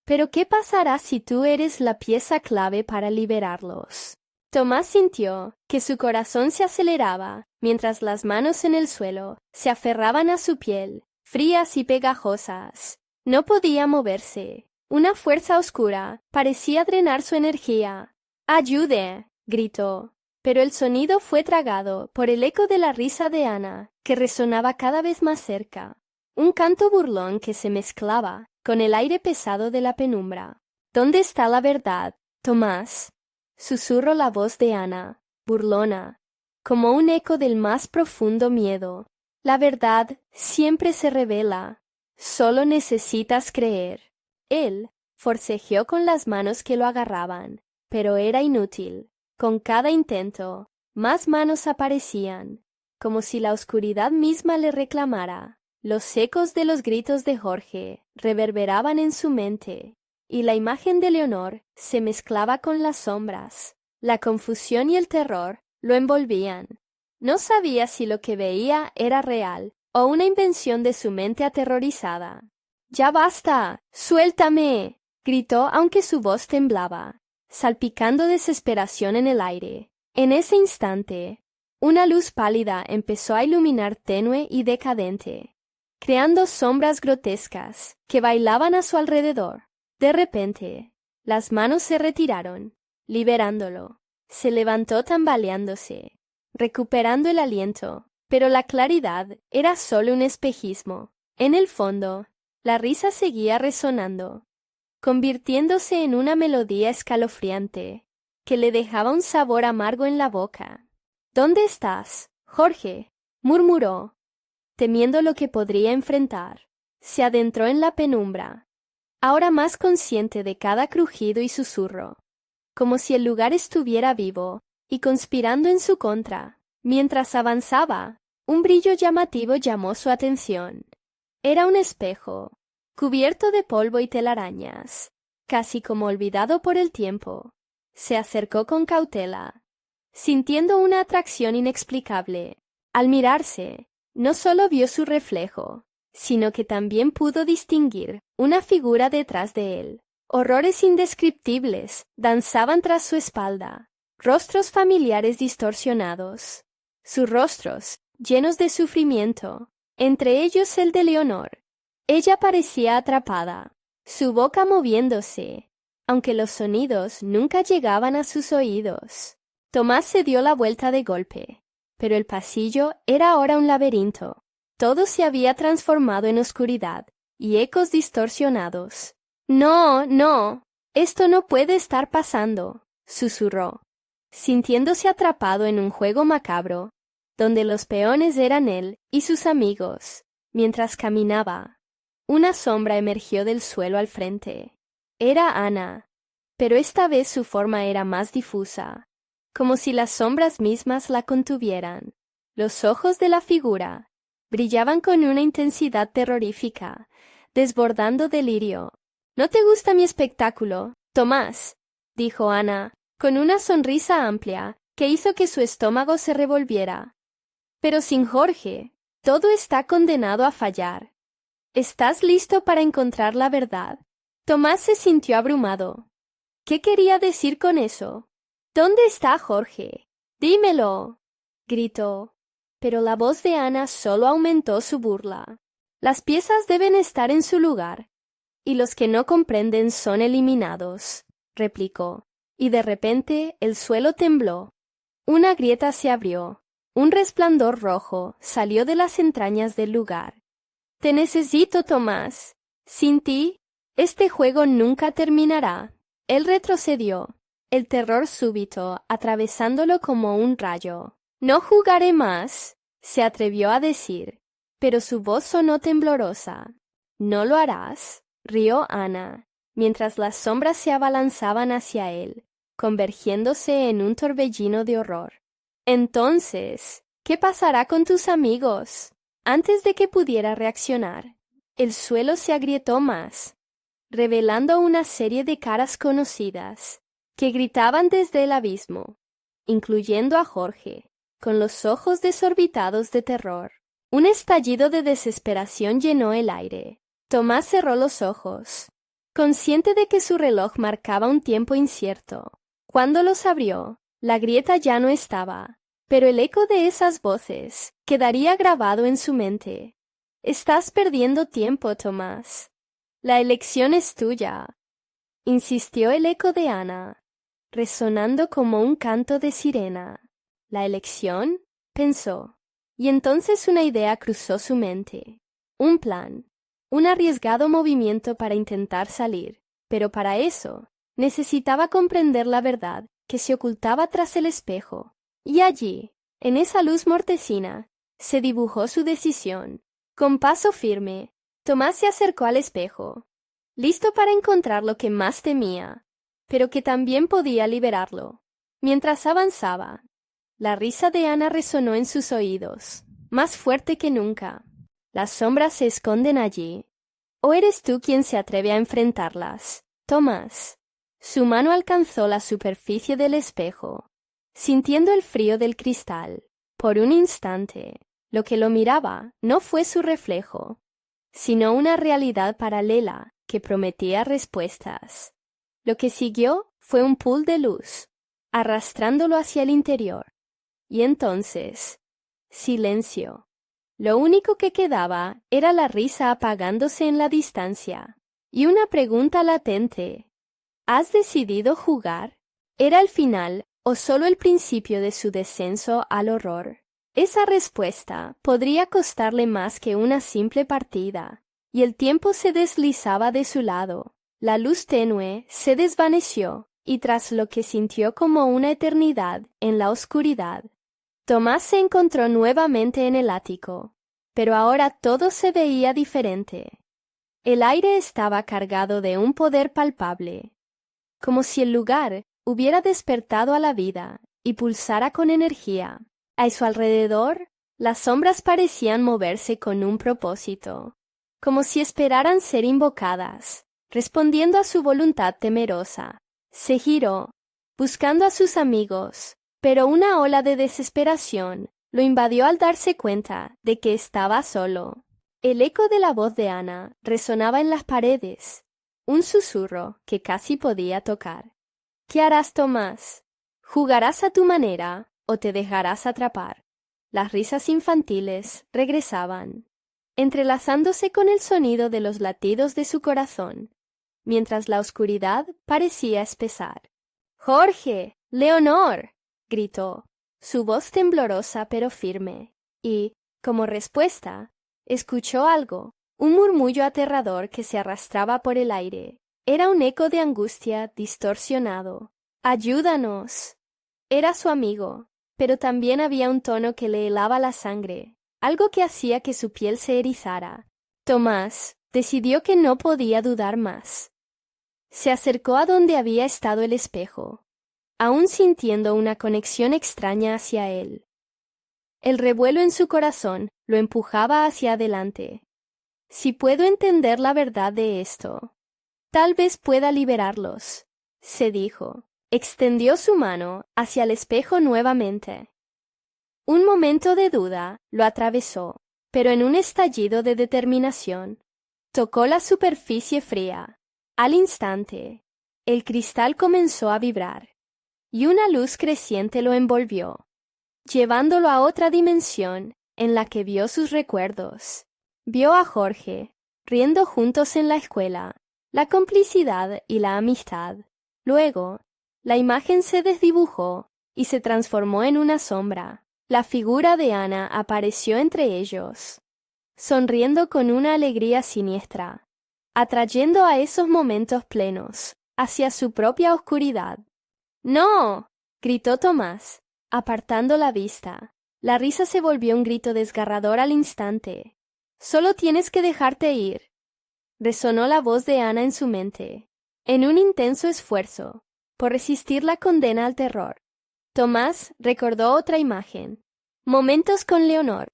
Pero ¿qué pasará si tú eres la pieza clave para liberarlos? Tomás sintió que su corazón se aceleraba mientras las manos en el suelo se aferraban a su piel, frías y pegajosas. No podía moverse. Una fuerza oscura parecía drenar su energía. ¡Ayude!, gritó, pero el sonido fue tragado por el eco de la risa de Ana, que resonaba cada vez más cerca. Un canto burlón que se mezclaba con el aire pesado de la penumbra. ¿Dónde está la verdad, Tomás? Susurró la voz de Ana, burlona, como un eco del más profundo miedo. La verdad siempre se revela. Solo necesitas creer. Él forcejeó con las manos que lo agarraban, pero era inútil. Con cada intento, más manos aparecían, como si la oscuridad misma le reclamara. Los ecos de los gritos de Jorge reverberaban en su mente, y la imagen de Leonor se mezclaba con las sombras. La confusión y el terror lo envolvían. No sabía si lo que veía era real o una invención de su mente aterrorizada. ¡Ya basta! ¡Suéltame!, gritó aunque su voz temblaba, salpicando desesperación en el aire. En ese instante, una luz pálida empezó a iluminar tenue y decadente, creando sombras grotescas que bailaban a su alrededor. De repente, las manos se retiraron, liberándolo. Se levantó tambaleándose, recuperando el aliento, pero la claridad era solo un espejismo. En el fondo, la risa seguía resonando, convirtiéndose en una melodía escalofriante que le dejaba un sabor amargo en la boca. ¿Dónde estás, Jorge?, murmuró, temiendo lo que podría enfrentar. Se adentró en la penumbra, ahora más consciente de cada crujido y susurro, como si el lugar estuviera vivo y conspirando en su contra. Mientras avanzaba, un brillo llamativo llamó su atención. Era un espejo, cubierto de polvo y telarañas, casi como olvidado por el tiempo. Se acercó con cautela, sintiendo una atracción inexplicable. Al mirarse, no solo vio su reflejo, sino que también pudo distinguir una figura detrás de él. Horrores indescriptibles danzaban tras su espalda, rostros familiares distorsionados, sus rostros llenos de sufrimiento, entre ellos el de Leonor. Ella parecía atrapada, su boca moviéndose, aunque los sonidos nunca llegaban a sus oídos. Tomás se dio la vuelta de golpe, pero el pasillo era ahora un laberinto. Todo se había transformado en oscuridad y ecos distorsionados. «No, no, esto no puede estar pasando», susurró, sintiéndose atrapado en un juego macabro, donde los peones eran él y sus amigos. Mientras caminaba, una sombra emergió del suelo al frente. Era Ana, pero esta vez su forma era más difusa, como si las sombras mismas la contuvieran. Los ojos de la figura brillaban con una intensidad terrorífica, desbordando delirio. «¿No te gusta mi espectáculo, Tomás?», dijo Ana, con una sonrisa amplia que hizo que su estómago se revolviera. «Pero sin Jorge, todo está condenado a fallar. ¿Estás listo para encontrar la verdad?». Tomás se sintió abrumado. ¿Qué quería decir con eso? «¿Dónde está Jorge? Dímelo», gritó. Pero la voz de Ana solo aumentó su burla. «Las piezas deben estar en su lugar, y los que no comprenden son eliminados», replicó. Y de repente el suelo tembló. Una grieta se abrió. Un resplandor rojo salió de las entrañas del lugar. «Te necesito, Tomás. Sin ti, este juego nunca terminará». Él retrocedió, el terror súbito atravesándolo como un rayo. «No jugaré más», se atrevió a decir, pero su voz sonó temblorosa. «¿No lo harás?», rió Ana, mientras las sombras se abalanzaban hacia él, convergiéndose en un torbellino de horror. «Entonces, ¿qué pasará con tus amigos?». Antes de que pudiera reaccionar, el suelo se agrietó más, revelando una serie de caras conocidas que gritaban desde el abismo, incluyendo a Jorge, con los ojos desorbitados de terror. Un estallido de desesperación llenó el aire. Tomás cerró los ojos, consciente de que su reloj marcaba un tiempo incierto. Cuando los abrió, la grieta ya no estaba, pero el eco de esas voces quedaría grabado en su mente. «Estás perdiendo tiempo, Tomás. La elección es tuya», insistió el eco de Ana, resonando como un canto de sirena. «¿La elección?», pensó, y entonces una idea cruzó su mente. Un plan, un arriesgado movimiento para intentar salir, pero para eso necesitaba comprender la verdad que se ocultaba tras el espejo. Y allí, en esa luz mortecina, se dibujó su decisión. Con paso firme, Tomás se acercó al espejo, listo para encontrar lo que más temía, pero que también podía liberarlo. Mientras avanzaba, la risa de Ana resonó en sus oídos, más fuerte que nunca. «Las sombras se esconden allí. ¿O eres tú quien se atreve a enfrentarlas, Tomás?». Su mano alcanzó la superficie del espejo, sintiendo el frío del cristal. Por un instante, lo que lo miraba no fue su reflejo, sino una realidad paralela que prometía respuestas. Lo que siguió fue un pool de luz, arrastrándolo hacia el interior. Y entonces, silencio. Lo único que quedaba era la risa apagándose en la distancia, y una pregunta latente. ¿Has decidido jugar? ¿Era el final o solo el principio de su descenso al horror? Esa respuesta podría costarle más que una simple partida, y el tiempo se deslizaba de su lado. La luz tenue se desvaneció, y tras lo que sintió como una eternidad en la oscuridad, Tomás se encontró nuevamente en el ático, pero ahora todo se veía diferente. El aire estaba cargado de un poder palpable, como si el lugar hubiera despertado a la vida y pulsara con energía. A su alrededor, las sombras parecían moverse con un propósito, como si esperaran ser invocadas, respondiendo a su voluntad temerosa. Se giró, buscando a sus amigos, pero una ola de desesperación lo invadió al darse cuenta de que estaba solo. El eco de la voz de Ana resonaba en las paredes, un susurro que casi podía tocar. «¿Qué harás, Tomás? ¿Jugarás a tu manera o te dejarás atrapar?». Las risas infantiles regresaban, entrelazándose con el sonido de los latidos de su corazón, mientras la oscuridad parecía espesar. «¡Jorge! ¡Leonor!», gritó, su voz temblorosa pero firme, y, como respuesta, escuchó algo, un murmullo aterrador que se arrastraba por el aire. Era un eco de angustia distorsionado. «¡Ayúdanos!». Era su amigo, pero también había un tono que le helaba la sangre, algo que hacía que su piel se erizara. Tomás decidió que no podía dudar más. Se acercó a donde había estado el espejo, aún sintiendo una conexión extraña hacia él. El revuelo en su corazón lo empujaba hacia adelante. «Si puedo entender la verdad de esto, tal vez pueda liberarlos», se dijo. Extendió su mano hacia el espejo nuevamente. Un momento de duda lo atravesó, pero en un estallido de determinación, tocó la superficie fría. Al instante, el cristal comenzó a vibrar, y una luz creciente lo envolvió, llevándolo a otra dimensión en la que vio sus recuerdos. Vio a Jorge, riendo juntos en la escuela, la complicidad y la amistad. Luego, la imagen se desdibujó y se transformó en una sombra. La figura de Ana apareció entre ellos, sonriendo con una alegría siniestra, atrayendo a esos momentos plenos hacia su propia oscuridad. ¡No! Gritó Tomás, apartando la vista. La risa se volvió un grito desgarrador al instante. Solo tienes que dejarte ir. Resonó la voz de Ana en su mente, en un intenso esfuerzo por resistir la condena al terror. Tomás recordó otra imagen. Momentos con Leonor.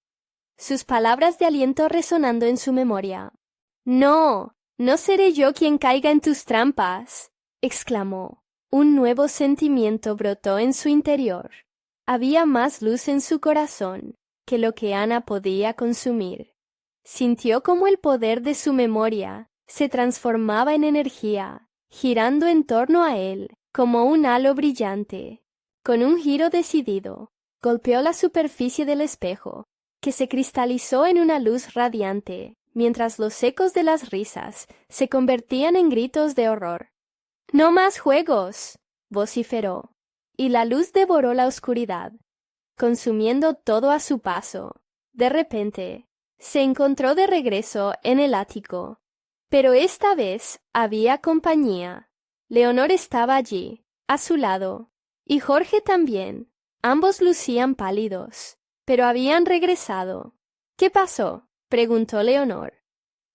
Sus palabras de aliento resonando en su memoria. «No, no seré yo quien caiga en tus trampas», exclamó. Un nuevo sentimiento brotó en su interior. Había más luz en su corazón que lo que Ana podía consumir. Sintió como el poder de su memoria se transformaba en energía, girando en torno a él como un halo brillante. Con un giro decidido, golpeó la superficie del espejo, que se cristalizó en una luz radiante, mientras los ecos de las risas se convertían en gritos de horror. «¡No más juegos!», vociferó, y la luz devoró la oscuridad, consumiendo todo a su paso. De repente, se encontró de regreso en el ático, pero esta vez había compañía. Leonor estaba allí, a su lado, y Jorge también. Ambos lucían pálidos, pero habían regresado. «¿Qué pasó?», preguntó Leonor,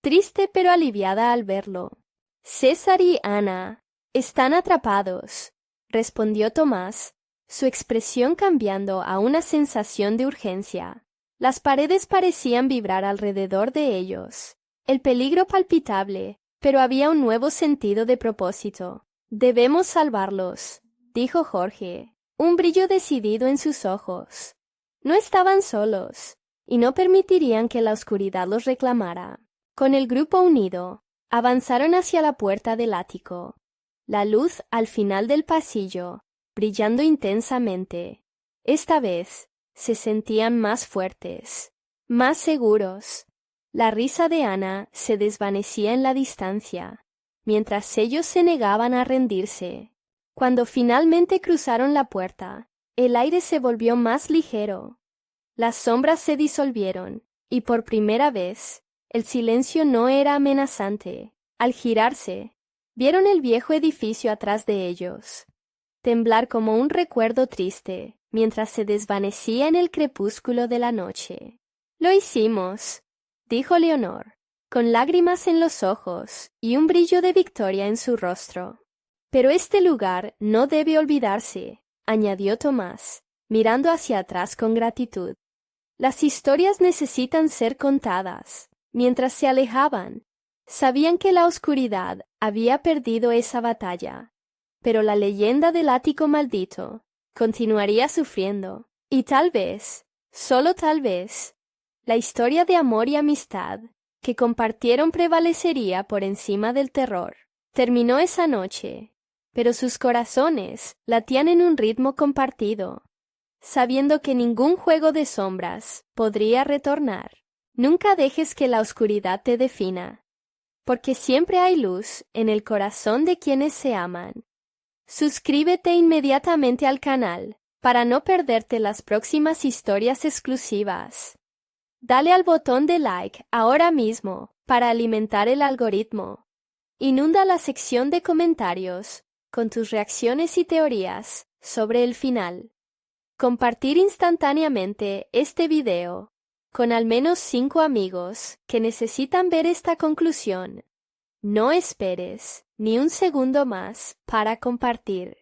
triste pero aliviada al verlo. «César y Ana están atrapados», respondió Tomás, su expresión cambiando a una sensación de urgencia. Las paredes parecían vibrar alrededor de ellos. El peligro palpitable, pero había un nuevo sentido de propósito. «Debemos salvarlos», dijo Jorge, un brillo decidido en sus ojos. No estaban solos, y no permitirían que la oscuridad los reclamara. Con el grupo unido, avanzaron hacia la puerta del ático. La luz al final del pasillo, brillando intensamente. Esta vez se sentían más fuertes, más seguros. La risa de Ana se desvanecía en la distancia, mientras ellos se negaban a rendirse. Cuando finalmente cruzaron la puerta, el aire se volvió más ligero. Las sombras se disolvieron, y por primera vez, el silencio no era amenazante. Al girarse, vieron el viejo edificio atrás de ellos, temblar como un recuerdo triste, mientras se desvanecía en el crepúsculo de la noche. «Lo hicimos», dijo Leonor, con lágrimas en los ojos y un brillo de victoria en su rostro. «Pero este lugar no debe olvidarse», añadió Tomás, mirando hacia atrás con gratitud. Las historias necesitan ser contadas. Mientras se alejaban, sabían que la oscuridad había perdido esa batalla, pero la leyenda del ático maldito continuaría sufriendo, y tal vez, solo tal vez, la historia de amor y amistad que compartieron prevalecería por encima del terror. Terminó esa noche, pero sus corazones latían en un ritmo compartido, sabiendo que ningún juego de sombras podría retornar. Nunca dejes que la oscuridad te defina, porque siempre hay luz en el corazón de quienes se aman. Suscríbete inmediatamente al canal para no perderte las próximas historias exclusivas. Dale al botón de like ahora mismo para alimentar el algoritmo. Inunda la sección de comentarios con tus reacciones y teorías sobre el final. Compartir instantáneamente este video con al menos 5 amigos que necesitan ver esta conclusión. No esperes ni un segundo más para compartir.